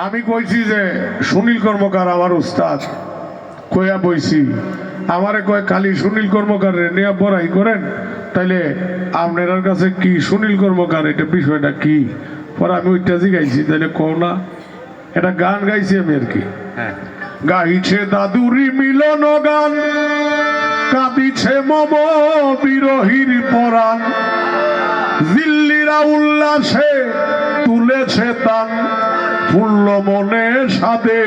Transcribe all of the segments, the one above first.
আমি কইছি যে সুনীল কর্মকার আমার উস্তাদ কইয়া বইছি আমারে কয় খালি সুনীল কর্মকার নিয়ে বড়াই করেন তাইলে আপনার কাছে কি সুনীল কর্মকার এটা বিষয়টা কি পরে আমি ওইটা জিগাইছি তাইলে কও না এটা গান গাইছি আমি আর কি গাইছে দাদুরি মিলন গান কাঁদিছে মম বিরহীর পরাণ দিল্লিরা উল্লাসে তুলেছে তান ফুল্ল মনে সাদে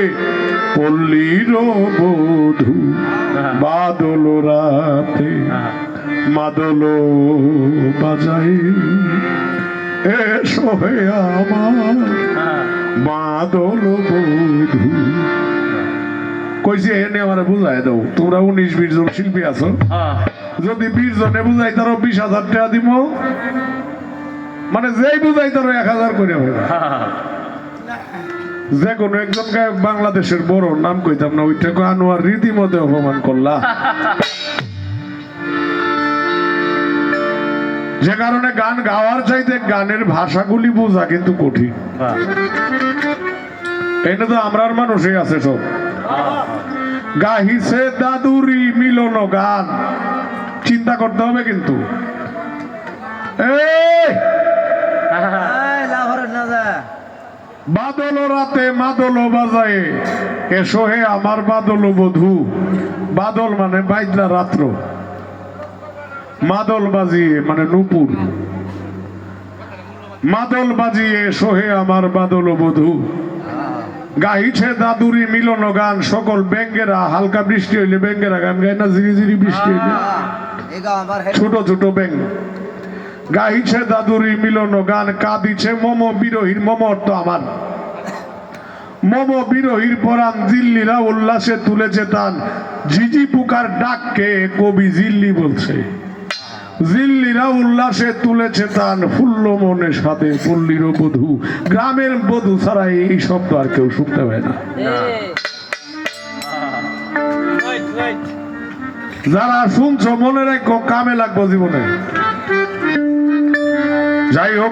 পল্লীর বধূ বাদল রাতে মাদল বাজাই এসো হে আমার বাদল বধূ কইছে এনে আমারে বুঝাই দাও তোমরা 19-20 জন শিল্পী আছো যদি 20 জনে বুঝাই তারও 20,000 টাকা দিব মানে যেই বুঝাই তারও 1,000 করে হবে যে কোনো একজন গায়ক বাংলাদেশের বড় নাম কইতাম না ওইটাকে আনোয়ার রীতিমতো অপমান করলা যে কারণে গান গাওয়ার চাইতে গানের ভাষাগুলি বোঝা কিন্তু কঠিন এটা তো আমরার মানুষই আছে সব গাহিছে দাদুরি মিলন গান চিন্তা করতে হবে কিন্তু বাদল রাতে মাদল বাজায় এসো হে আমার বাদল বধূ বাদল মানে বাইদলা রাত্র মাদল বাজিয়ে মানে নুপুর মাদল বাজিয়ে এসো হে আমার বাদল বধূ গাইছে দাদুরি মিলন গান সকল ব্যাঙ্গেরা হালকা বৃষ্টি হইলে ব্যাঙ্গেরা গান গায় না ঝিরি ঝিরি বৃষ্টি হইলে ছোট ছোট ব্যাঙ্গ গাইছে দাদুরি মিলন গান কাঁদিছে মম বিরহীর মম অর্থ আমার মম বিরহীর পরাণ দিল্লিরা উল্লাসে তুলেছে তান ঝিঝি পুকার ডাককে কবি জিল্লি বলছে জিল্লিরা উল্লাসে তুলেছে তান ফুল্ল মনে সাথে পল্লীর বধূ গ্রামের বধূ ছাড়া এই শব্দ আর কেউ শুনতে পায় না যারা শুনছো মনে রাখো কামে লাগবো জীবনে যাই হোক